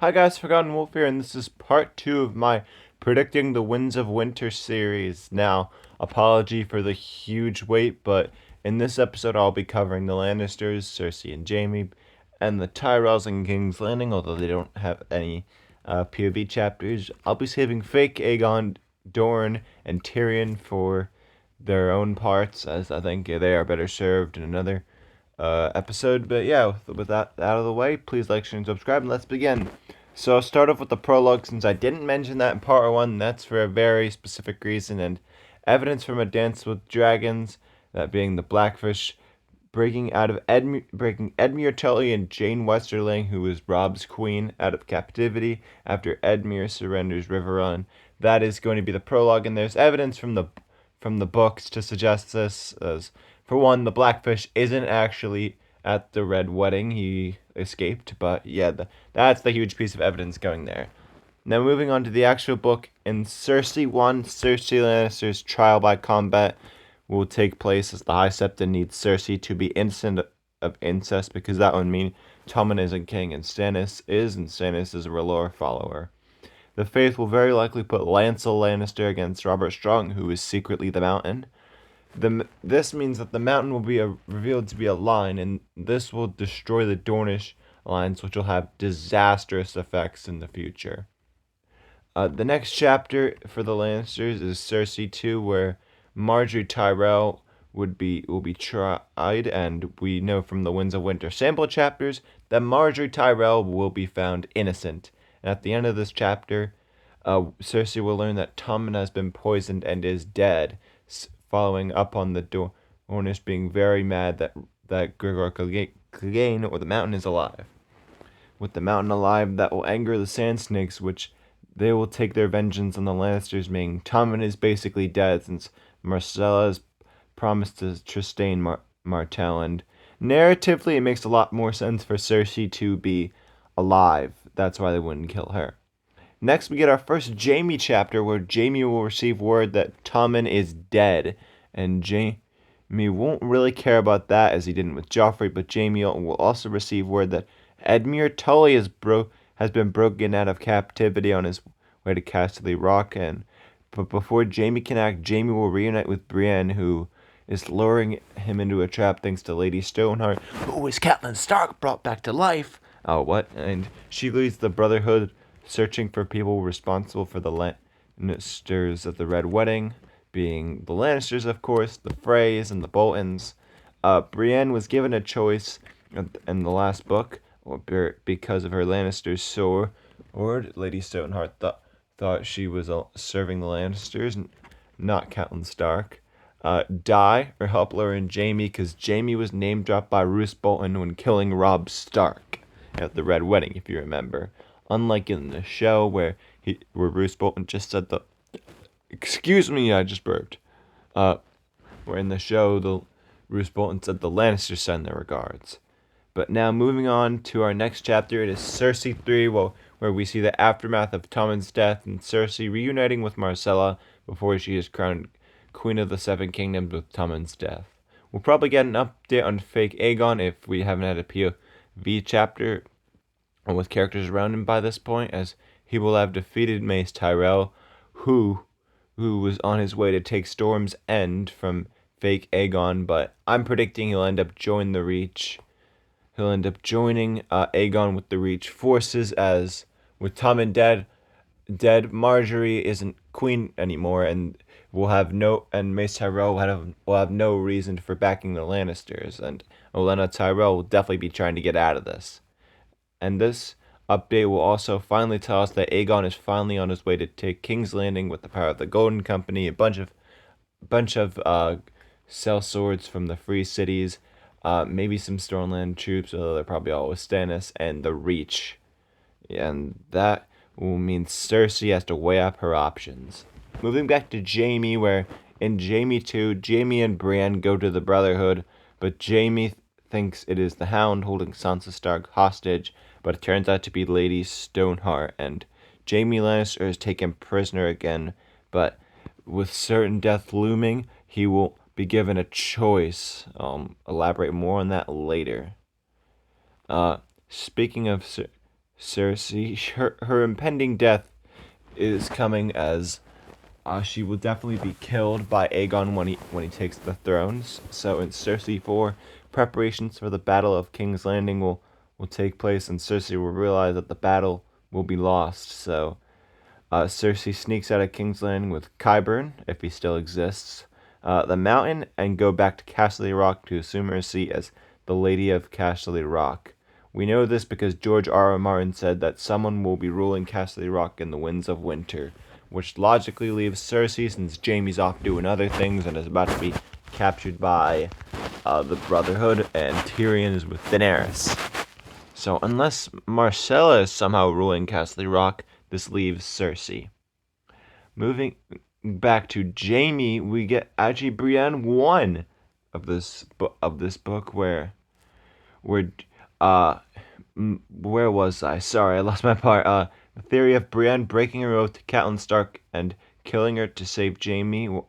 Hi guys, Forgotten Wolf here, and this is part 2 of my Predicting the Winds of Winter series. Now, apology for the huge wait, but in this episode I'll be covering the Lannisters, Cersei and Jaime, and the Tyrells and King's Landing, although they don't have any POV chapters. I'll be saving fake Aegon, Dorne, and Tyrion for their own parts, as I think they are better served in another episode. But yeah, with that out of the way, please like, share, and subscribe, and let's begin. So I'll start off with the prologue since I didn't mention that in part 1. That's for a very specific reason, and evidence from a dance with dragons, that being the Blackfish, breaking Edmure Tully and Jane Westerling, who was Robb's queen, out of captivity after Edmure surrenders Riverrun. That is going to be the prologue, and there's evidence from the books to suggest this. As for one, the Blackfish isn't actually at the Red Wedding. He escaped, but yeah, that's the huge piece of evidence going there. Now moving on to the actual book, in Cersei 1, Cersei Lannister's trial by combat will take place as the High Septon needs Cersei to be innocent of incest, because that would mean Tommen isn't king and Stannis is a R'hllor follower. The Faith will very likely put Lancel Lannister against Robert Strong, who is secretly the Mountain. This means that the Mountain will be revealed to be a line, and this will destroy the Dornish alliance, which will have disastrous effects in the future. The next chapter for the Lannisters is Cersei 2, where Margaery Tyrell will be tried, and we know from the Winds of Winter sample chapters that Margaery Tyrell will be found innocent. And at the end of this chapter, Cersei will learn that Tommen has been poisoned and is dead, following up on the Dornish being very mad that Gregor Clegane, or the Mountain, is alive. With the Mountain alive, that will anger the Sand Snakes, which they will take their vengeance on the Lannisters, meaning Tommen is basically dead since Myrcella has promised to Trystane Martell, and narratively it makes a lot more sense for Cersei to be alive. That's why they wouldn't kill her. Next, we get our first Jaime chapter, where Jaime will receive word that Tommen is dead, and Jaime won't really care about that as he didn't with Joffrey, but Jaime will also receive word that Edmure Tully has been broken out of captivity on his way to Casterly Rock, but before Jaime can act, Jaime will reunite with Brienne, who is luring him into a trap thanks to Lady Stoneheart, who is Catelyn Stark brought back to life. Oh, what? And she leads the Brotherhood, searching for people responsible for the Lannisters of the Red Wedding, being the Lannisters, of course, the Freys, and the Boltons. Brienne was given a choice in the last book, because of her Lannister's sword. Lady Stoneheart thought she was serving the Lannisters, not Catelyn Stark. Die or help Lauren Jaime, because Jaime was name dropped by Roose Bolton when killing Robb Stark at the Red Wedding, if you remember. Unlike in the show where Roose Bolton just said excuse me, I just burped. Where in the show Roose Bolton said the Lannisters send their regards. But now moving on to our next chapter, it is Cersei 3, where we see the aftermath of Tommen's death and Cersei reuniting with Myrcella before she is crowned Queen of the Seven Kingdoms with Tommen's death. We'll probably get an update on fake Aegon if we haven't had a POV chapter with characters around him by this point, as he will have defeated Mace Tyrell, who was on his way to take Storm's End from fake Aegon, but I'm predicting he'll end up joining the Reach. He'll end up joining Aegon with the Reach forces, as with Tommen dead, Margaery isn't queen anymore, and Mace Tyrell will have no reason for backing the Lannisters, and Olenna Tyrell will definitely be trying to get out of this. And this update will also finally tell us that Aegon is finally on his way to take King's Landing with the power of the Golden Company, a bunch of cell swords from the Free Cities, maybe some Stormland troops, although they're probably all with Stannis, and the Reach. And that will mean Cersei has to weigh up her options. Moving back to Jaime, where in Jaime 2, Jaime and Brienne go to the Brotherhood, but Jaime thinks it is the Hound holding Sansa Stark hostage, but it turns out to be Lady Stoneheart, and Jaime Lannister is taken prisoner again, but with certain death looming, he will be given a choice. Elaborate more on that later. Speaking of Cersei. Her impending death is coming as she will definitely be killed by Aegon when he takes the thrones. So in Cersei 4, preparations for the Battle of King's Landing will take place, and Cersei will realize that the battle will be lost. So Cersei sneaks out of King's Landing with Qyburn, if he still exists, the Mountain, and go back to Castle Rock to assume her seat as the Lady of Castle Rock. We know this because George R.R. Martin said that someone will be ruling Castle Rock in the Winds of Winter, which logically leaves Cersei since Jaime's off doing other things and is about to be captured by the Brotherhood, and Tyrion is with Daenerys. So unless Myrcella is somehow ruling Castle Rock, this leaves Cersei. Moving back to Jaime, we get actually Brienne 1 of this book where where was I? Sorry, I lost my part. The theory of Brienne breaking her oath to Catelyn Stark and killing her to save Jaime, while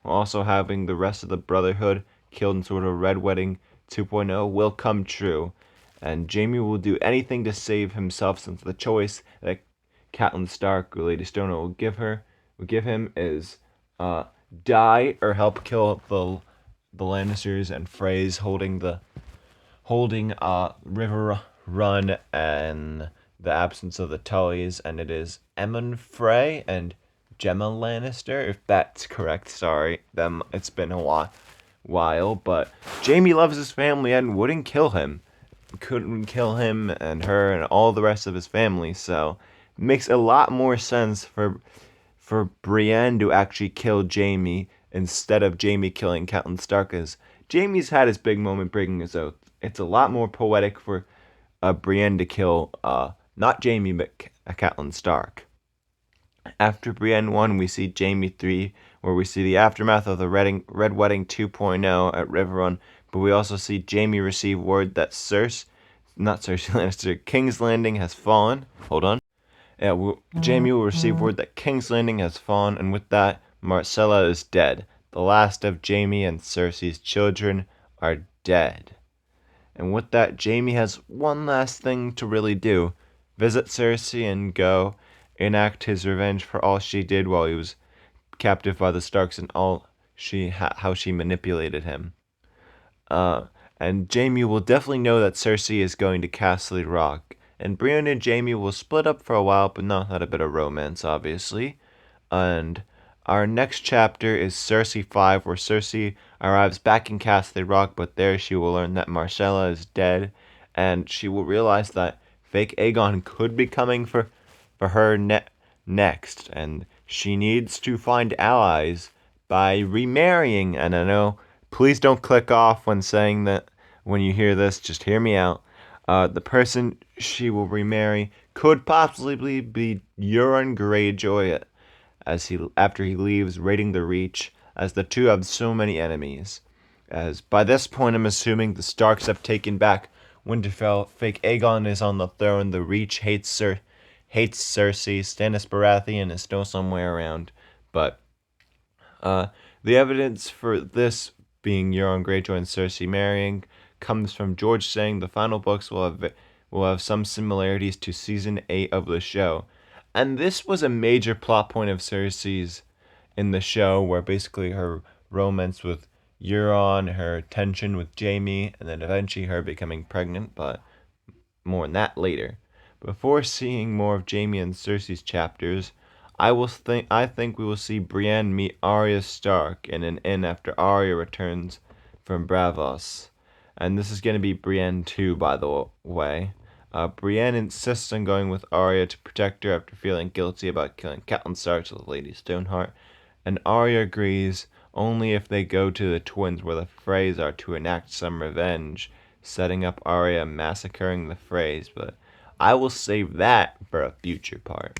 also having the rest of the Brotherhood killed in sort of Red Wedding 2.0, will come true. And Jaime will do anything to save himself, since the choice that Catelyn Stark or Lady Stoneheart will give him is die or help kill the Lannisters and Freys holding River Run and the absence of the Tullys, and it is Aemon Frey and Gemma Lannister, if that's correct. Sorry, it's been a while, but Jaime loves his family and wouldn't kill him. Couldn't kill him and her and all the rest of his family, so it makes a lot more sense for Brienne to actually kill Jaime instead of Jaime killing Catelyn Stark, as Jaime's had his big moment breaking his oath. It's a lot more poetic for Brienne to kill not Jaime but Catelyn Stark. After Brienne 1, we see Jaime 3, where we see the aftermath of the Red Wedding 2.0 at Riverrun, but we also see Jaime receive word that not Cersei Lannister, King's Landing has fallen. Hold on. Yeah, Jaime will receive word that King's Landing has fallen, and with that, Myrcella is dead. The last of Jaime and Cersei's children are dead. And with that, Jaime has one last thing to really do. Visit Cersei and go enact his revenge for all she did while he was captive by the Starks and how she manipulated him. And Jaime will definitely know that Cersei is going to Castle Rock. And Brienne and Jaime will split up for a while, but not without a bit of romance, obviously. And our next chapter is Cersei 5, where Cersei arrives back in Castle Rock, but there she will learn that Myrcella is dead, and she will realize that fake Aegon could be coming for her next, and she needs to find allies by remarrying. And I know, please don't click off when saying that when you hear this, just hear me out. The person she will remarry could possibly be Euron Greyjoy, after he leaves raiding the Reach, as the two have so many enemies. As by this point, I'm assuming the Starks have taken back Winterfell, fake Aegon is on the throne, the Reach hates Cersei, Stannis Baratheon is still somewhere around, but the evidence for this being Euron Greyjoy and Cersei marrying comes from George saying the final books will have some similarities to season 8 of the show. And this was a major plot point of Cersei's in the show, where basically her romance with Euron, her tension with Jaime, and then eventually her becoming pregnant, but more on that later. Before seeing more of Jaime and Cersei's chapters, I think we will see Brienne meet Arya Stark in an inn after Arya returns from Braavos. And this is going to be Brienne 2, by the way. Brienne insists on going with Arya to protect her after feeling guilty about killing Catelyn Stark to the Lady Stoneheart, and Arya agrees only if they go to the Twins where the Freys are to enact some revenge, setting up Arya massacring the Freys, but I will save that for a future part.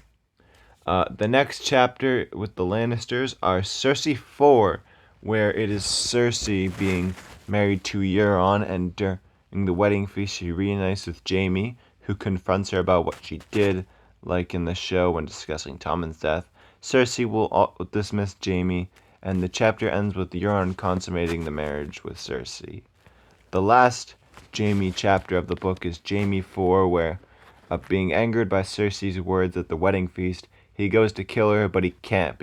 The next chapter with the Lannisters are Cersei 4, where it is Cersei being married to Euron, and during the wedding feast she reunites with Jaime, who confronts her about what she did, like in the show when discussing Tommen's death. Cersei will dismiss Jaime, and the chapter ends with Euron consummating the marriage with Cersei. The last Jaime chapter of the book is Jaime 4, where being angered by Cersei's words at the wedding feast, he goes to kill her, but he can't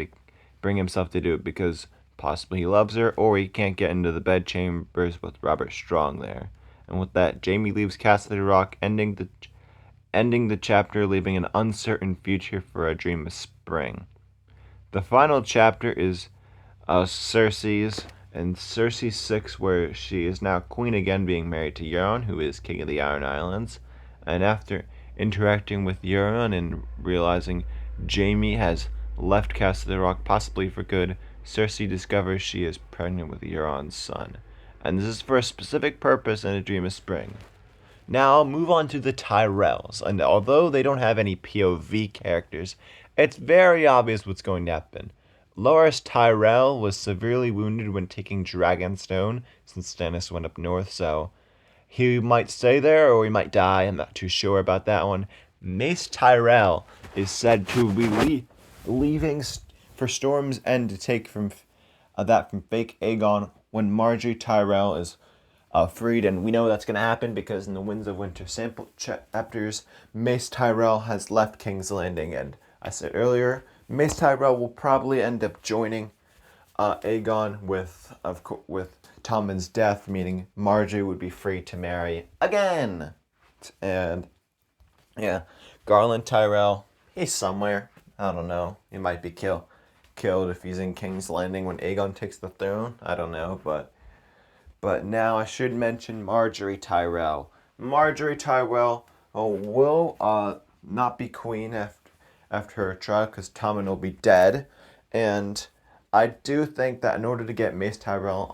bring himself to do it because possibly he loves her, or he can't get into the bedchambers with Robert Strong there. And with that, Jaime leaves Castle Rock, ending the chapter, leaving an uncertain future for A Dream of Spring. The final chapter is Cersei's, and Cersei 6, where she is now queen again, being married to Euron, who is king of the Iron Islands. And after interacting with Euron and realizing Jaime has left Castle Rock possibly for good, Cersei discovers she is pregnant with Euron's son. And this is for a specific purpose in A Dream of Spring. Now I'll move on to the Tyrells, and although they don't have any POV characters, it's very obvious what's going to happen. Loras Tyrell was severely wounded when taking Dragonstone, since Stannis went up north, so he might stay there or he might die. I'm not too sure about that one. Mace Tyrell is said to be leaving for Storm's End to take from fake Aegon when Margaery Tyrell is freed, and we know that's going to happen because in the Winds of Winter sample chapters, Mace Tyrell has left King's Landing, and I said earlier, Mace Tyrell will probably end up joining Aegon with Tommen's death, meaning Margaery would be free to marry again. And yeah, Garland Tyrell, he's somewhere. I don't know. He might be killed if he's in King's Landing when Aegon takes the throne. I don't know, but now I should mention Margaery Tyrell. Margaery Tyrell will not be queen after her trial because Tommen will be dead, and I do think that in order to get Mace Tyrell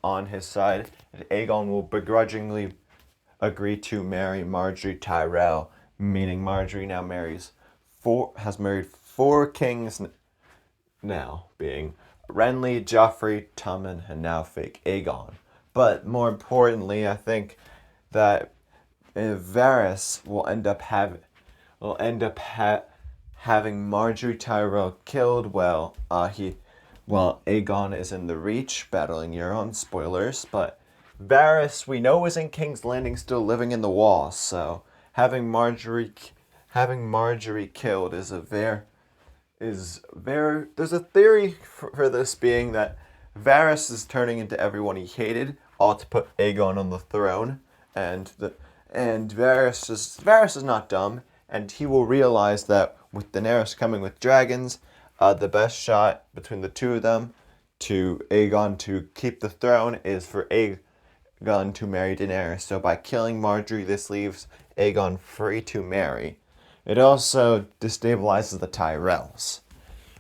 on his side, Aegon will begrudgingly agree to marry Margaery Tyrell, meaning Margaery now has married 4 kings now, being Renly, Joffrey, Tommen, and now fake Aegon. But more importantly, I think that Varys will end up having Margaery Tyrell killed while Aegon is in the Reach battling Euron. Spoilers, but Varys we know is in King's Landing, still living in the Wall. So having Margaery killed is there's a theory for this being that Varys is turning into everyone he hated, all to put Aegon on the throne, and Varys is not dumb, and he will realize that with Daenerys coming with dragons, the best shot between the two of them to Aegon to keep the throne is for Aegon to marry Daenerys. So by killing Margaery, this leaves Aegon free to marry. It also destabilizes the Tyrells.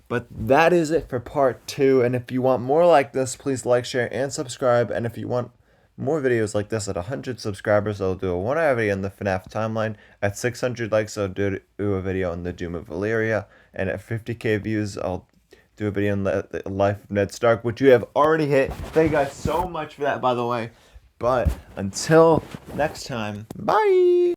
But that is it for part 2, and if you want more like this, please like, share, and subscribe, and if you want more videos like this at 100 subscribers, I'll do a 1-hour video in the FNAF Timeline. At 600 likes, I'll do a video on the Doom of Valeria, and at 50k views, I'll do a video on the Life of Ned Stark, which you have already hit. Thank you guys so much for that, by the way. But until next time, bye!